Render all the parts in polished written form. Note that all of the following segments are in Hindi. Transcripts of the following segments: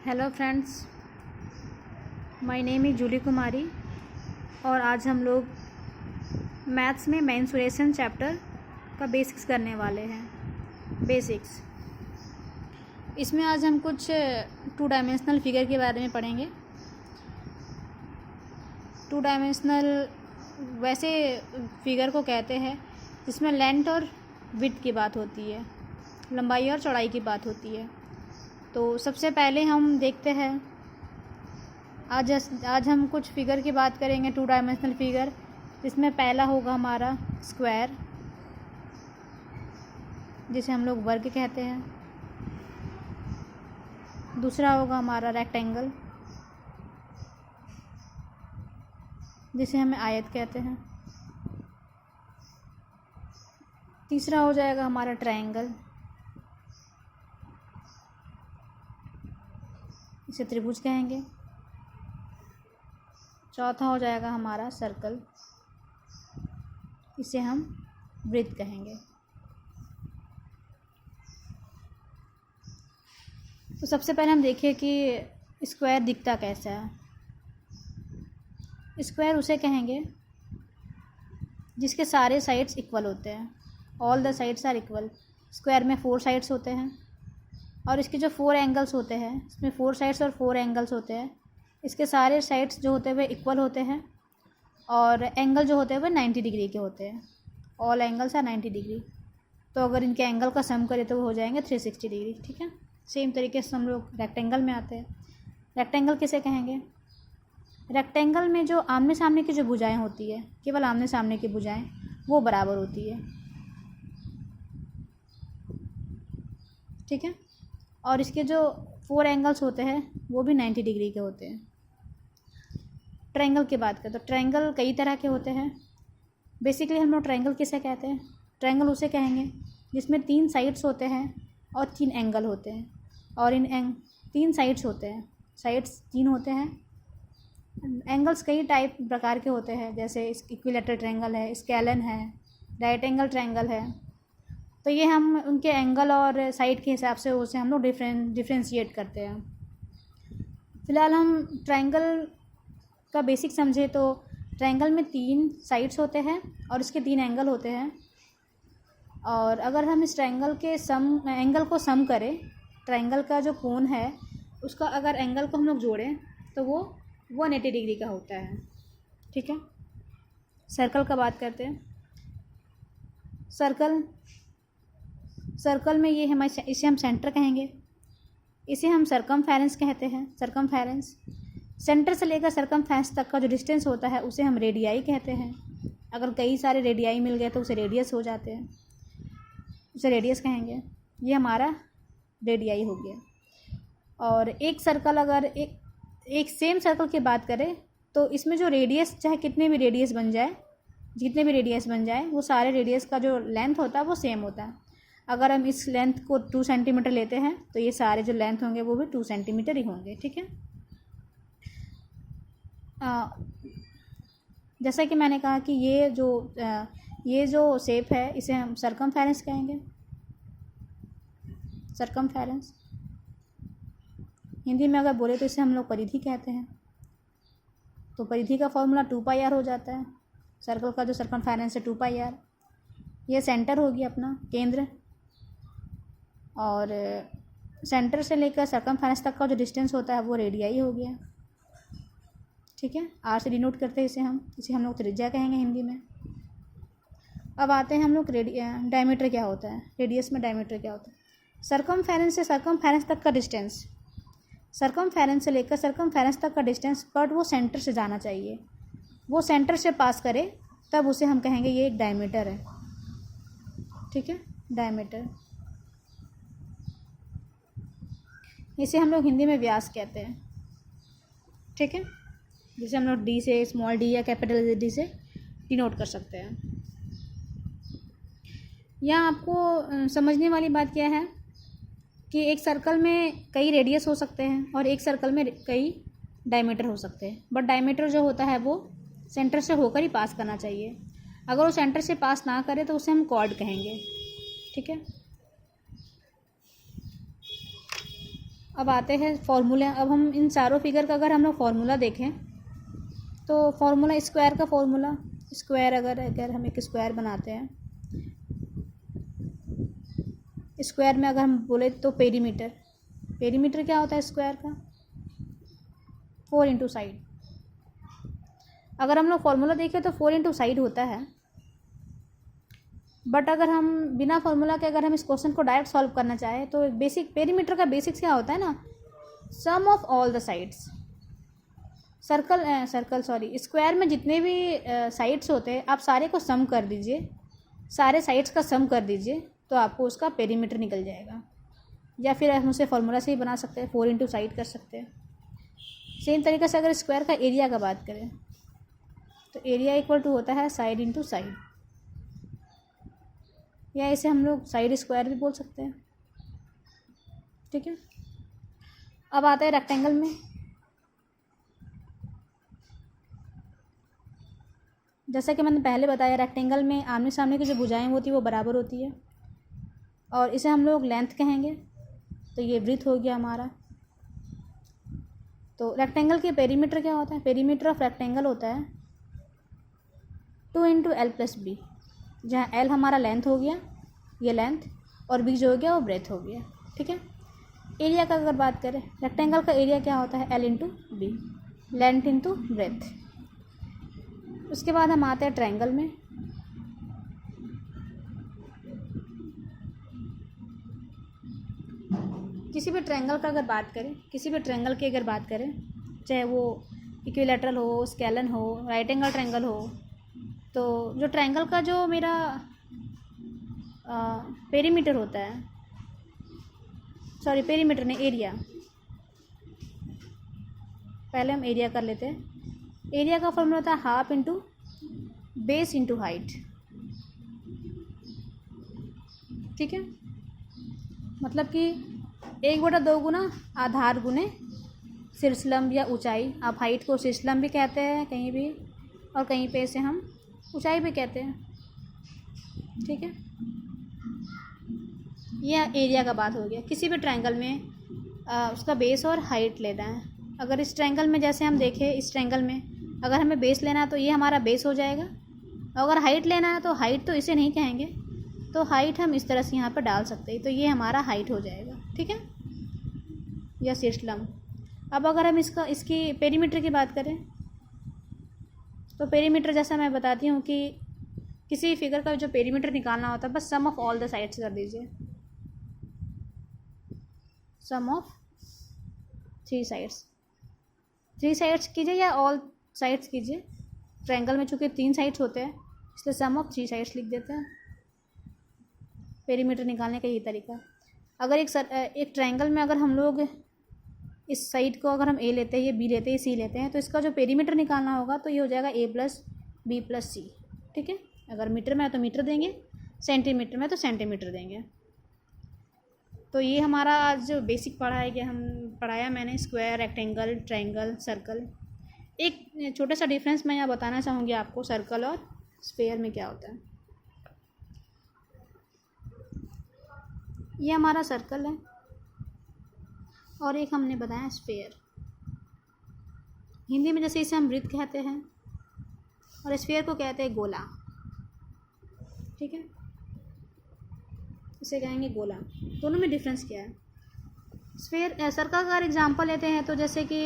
Hello friends, my name is Julie Kumari और आज हम लोग मैथ्स में मेंसुरेशन चैप्टर का बेसिक्स करने वाले हैं। बेसिक्स इसमें आज हम कुछ 2 डायमेंशनल फिगर के बारे में पढ़ेंगे। 2 डायमेंशनल वैसे फिगर को कहते हैं जिसमें लेंथ और विड्थ की बात होती है, लंबाई और चौड़ाई की बात होती है। तो सबसे पहले हम देखते हैं, आज हम कुछ फिगर की बात करेंगे, 2 डायमेंशनल फिगर, जिसमें पहला होगा हमारा स्क्वायर, जिसे हम लोग वर्ग कहते हैं। दूसरा होगा हमारा रेक्टेंगल, जिसे हमें आयत कहते हैं। तीसरा हो जाएगा हमारा ट्रायंगल, इसे त्रिभुज कहेंगे। चौथा हो जाएगा हमारा सर्कल, इसे हम वृत्त कहेंगे। तो सबसे पहले हम देखिए कि स्क्वायर दिखता कैसा है। स्क्वायर उसे कहेंगे जिसके सारे साइड्स इक्वल होते हैं, all the sides are equal. Square में 4 साइड्स होते हैं और इसके जो 4 एंगल्स होते हैं, इसमें 4 साइड्स और 4 एंगल्स होते हैं। इसके सारे साइड्स जो होते हैं वे इक्वल होते हैं और एंगल जो होते हैं वे 90 डिग्री के होते हैं। All angles are 90 degree. तो अगर इनके एंगल का सम करें तो वो हो जाएंगे 360 डिग्री। ठीक है। सेम तरीके से हम लोग रेक्टेंगल में आते हैं। रेक्टेंगल किसे कहेंगे? रेक्टेंगल में जो आमने सामने की जो भुजाएं होती है, केवल आमने सामने की भुजाएं, वो बराबर होती है। ठीक है। और इसके जो 4 एंगल्स होते हैं वो भी 90 डिग्री के होते हैं। ट्रायंगल की बात करें तो ट्रायंगल कई तरह के होते हैं। बेसिकली हम लोग ट्रायंगल किसे कहते हैं? ट्रायंगल उसे कहेंगे जिसमें 3 साइड्स होते हैं और 3 एंगल होते हैं। और इन 3 साइड्स होते हैं, साइड्स 3 होते हैं। एंगल्स कई टाइप प्रकार के होते हैं, जैसे इक्विलैटरल ट्रायंगल है, स्केलन है, राइट एंगल ट्रायंगल है। तो ये हम उनके एंगल और साइड के हिसाब से उसे हम लोग डिफ्रेंशिएट करते हैं। फ़िलहाल हम ट्रायंगल का बेसिक समझे तो ट्रायंगल में 3 साइड्स होते हैं और इसके 3 एंगल होते हैं। और अगर हम इस ट्रायंगल के एंगल को सम करें, ट्रायंगल का जो कोण है उसका अगर एंगल को हम लोग जोड़ें तो वो 180 डिग्री का होता है। ठीक है। सर्कल का बात करते हैं। सर्कल में ये इसे हम सेंटर कहेंगे, इसे हम सरकमफेरेंस कहते हैं। सरकमफेरेंस, सेंटर से लेकर सरकमफेरेंस तक का जो डिस्टेंस होता है उसे हम रेडियाई कहते हैं। अगर कई सारे रेडियाई मिल गए तो उसे रेडियस हो जाते हैं, उसे रेडियस कहेंगे। ये हमारा रेडियाई हो गया। और एक सर्कल, अगर एक सेम सर्कल की बात करें तो इसमें जो रेडियस, चाहे कितने भी रेडियस बन जाए, जितने भी रेडियस बन जाए, वो सारे रेडियस का जो लेंथ होता है वो सेम होता है। अगर हम इस लेंथ को 2 सेंटीमीटर लेते हैं तो ये सारे जो लेंथ होंगे वो भी 2 सेंटीमीटर ही होंगे। ठीक है। जैसा कि मैंने कहा कि ये जो शेप है इसे हम सरकमफेरेंस कहेंगे। सरकमफेरेंस हिंदी में अगर बोले तो इसे हम लोग परिधि कहते हैं। तो परिधि का फॉर्मूला 2πr हो जाता है। सर्कल का जो सरकमफेरेंस है 2πr। ये सेंटर होगी अपना केंद्र, और सेंटर से लेकर सरकमफेरेंस तक का जो डिस्टेंस होता है वो रेडियाई हो गया। ठीक है। आर से डिनोट करते हैं इसे हम लोग त्रिज्या कहेंगे हिंदी में। अब आते हैं हम लोग डायमीटर क्या होता है, रेडियस में डायमीटर क्या होता है। सरकमफेरेंस से सरकमफेरेंस तक का डिस्टेंस, सरकमफेरेंस से लेकर सरकमफेरेंस तक का डिस्टेंस, बट वो सेंटर से जाना चाहिए। वो सेंटर से पास करे तब उसे हम कहेंगे ये एक डायमीटर है। ठीक है। डायमीटर, इसे हम लोग हिंदी में व्यास कहते हैं। ठीक है। जिसे हम लोग डी से, स्मॉल डी या कैपिटल डी से डिनोट कर सकते हैं। यहाँ आपको समझने वाली बात क्या है कि एक सर्कल में कई रेडियस हो सकते हैं और एक सर्कल में कई डायमीटर हो सकते हैं, बट डायमीटर जो होता है वो सेंटर से होकर ही पास करना चाहिए। अगर वो सेंटर से पास ना करे तो उसे हम कॉर्ड कहेंगे। ठीक है। अब आते हैं फॉर्मूला। अब हम इन चारों फिगर का अगर हम लोग फार्मूला देखें तो फार्मूला स्क्वायर का फार्मूला, स्क्वायर अगर हम एक स्क्वायर बनाते हैं, स्क्वायर में अगर हम बोले तो पेरीमीटर, पेरीमीटर क्या होता है स्क्वायर का? 4 इंटू साइड। अगर हम लोग फार्मूला देखें तो 4 इंटू साइड होता है, बट अगर हम बिना फार्मूला के अगर हम इस क्वेश्चन को डायरेक्ट सॉल्व करना चाहें तो बेसिक पेरीमीटर का बेसिक्स क्या होता है ना, sum of all the sides. Square में जितने भी साइड्स होते हैं आप सारे को सम कर दीजिए, सारे साइड्स का सम कर दीजिए तो आपको उसका पेरीमीटर निकल जाएगा। या फिर हम उसे फार्मूला से ही बना सकते हैं, 4 इंटू साइड कर सकते हैं। सेम तरीके से अगर स्क्वायर का एरिया का बात करें तो एरिया इक्वल टू होता है साइड इंटू साइड, या इसे हम लोग साइड स्क्वायर भी बोल सकते हैं। ठीक है, अब आता है रेक्टेंगल में। जैसा कि मैंने पहले बताया, रेक्टेंगल में आमने सामने की जो भुजाएं होती है वो बराबर होती है, और इसे हम लोग लेंथ कहेंगे, तो ये ब्रीथ हो गया हमारा। तो रेक्टेंगल के पेरीमीटर क्या होता है? पेरीमीटर ऑफ रेक्टेंगल होता है 2 इंटू एल प्लस बी, जहाँ एल हमारा लेंथ हो गया, ये लेंथ, और बी जो हो गया वो ब्रेथ हो गया। ठीक है, एरिया का अगर बात करें, रेक्टेंगल का एरिया क्या होता है? L into B, length into breadth. उसके बाद हम आते हैं ट्रायंगल में। किसी भी ट्रायंगल का अगर बात करें, किसी भी ट्रायंगल की अगर बात करें, चाहे वो इक्विलैटरल हो, स्केलन हो, राइट एंगल ट्रायंगल हो, तो जो ट्रायंगल का जो मेरा पेरीमीटर होता है, पेरीमीटर नहीं, एरिया, पहले हम एरिया कर लेते हैं। एरिया का फॉर्मूला होता है half into base into height. ठीक है, मतलब कि 1/2 गुना आधार गुने शीर्षलंब या ऊंचाई। आप हाइट को शीर्षलंब भी कहते हैं कहीं भी, और कहीं पे इसे हम ऊंचाई भी कहते हैं। ठीक है, यह एरिया का बात हो गया। किसी भी ट्रायंगल में उसका बेस और हाइट लेना है। अगर इस ट्रायंगल में जैसे हम देखें, इस ट्रायंगल में अगर हमें बेस लेना है तो ये हमारा बेस हो जाएगा, अगर हाइट लेना है तो हाइट तो इसे नहीं कहेंगे, तो हाइट हम इस तरह से यहाँ पर डाल सकते हैं, तो ये हमारा हाइट हो जाएगा। ठीक है, या शीर्षलंब। अब अगर हम इसकी पेरीमीटर की बात करें तो पेरीमीटर जैसा मैं बताती हूँ कि किसी फिगर का जो पेरीमीटर निकालना होता है, बस सम ऑफ ऑल द साइड्स कर दीजिए, सम ऑफ 3 साइड्स कीजिए या ऑल साइड्स कीजिए। ट्रायंगल में चूँकि 3 साइड्स होते हैं इसलिए सम ऑफ 3 साइड्स लिख देते हैं। पेरीमीटर निकालने का यही तरीका। अगर एक ट्रायंगल में अगर हम लोग इस साइड को अगर हम ए लेते हैं, ये बी लेते हैं, ये सी लेते हैं, तो इसका जो पेरीमीटर निकालना होगा तो ये हो जाएगा a प्लस बी प्लस सी। ठीक है, अगर मीटर में है तो मीटर देंगे, सेंटीमीटर में तो सेंटीमीटर देंगे। तो ये हमारा आज जो बेसिक पढ़ाया मैंने, स्क्वायर, रेक्टेंगल, ट्रायंगल, सर्कल। एक छोटा सा डिफरेंस मैं यहाँ बताना चाहूँगी आपको, सर्कल और स्फेयर में क्या होता है। ये हमारा सर्कल है और एक हमने बताया स्फेयर। हिंदी में जैसे इसे हम वृत्त कहते हैं और स्फेयर को कहते हैं गोला। ठीक है, इसे कहेंगे गोला। दोनों में डिफरेंस क्या है? स्फेयर सर्कल का अगर एग्जांपल लेते हैं तो जैसे कि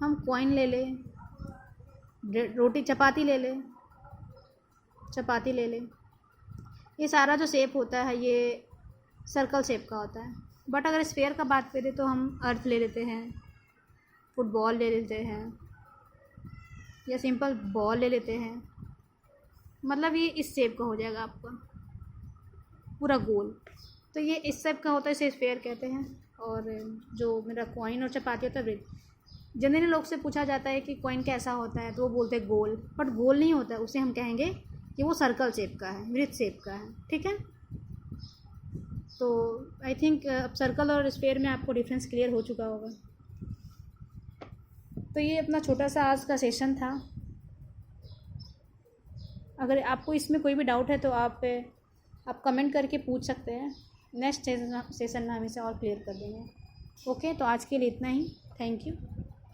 हम कॉइन ले लें, चपाती ले लें, ये सारा जो शेप होता है ये सर्कल शेप का होता है। बट अगर स्फेयर का बात करें तो हम अर्थ ले लेते हैं, फुटबॉल ले लेते हैं, या सिंपल बॉल ले लेते हैं, मतलब ये इस शेप का हो जाएगा आपका पूरा गोल। तो ये इस शेप का होता है, इसे स्फेयर कहते हैं। और जो मेरा कॉइन और चपाती होता है वृत्त। जनरली लोग से पूछा जाता है कि कॉइन कैसा होता है तो वो बोलते हैं गोल, बट गोल नहीं होता है, उसे हम कहेंगे कि वो सर्कल शेप का है, वृत्त शेप का है। ठीक है, तो आई थिंक अब सर्कल और स्फेयर में आपको डिफरेंस क्लियर हो चुका होगा। तो ये अपना छोटा सा आज का सेशन था। अगर आपको इसमें कोई भी डाउट है तो आप कमेंट करके पूछ सकते हैं। नेक्स्ट सेशन में हम इसे और क्लियर कर देंगे। ओके, तो आज के लिए इतना ही। Thank you.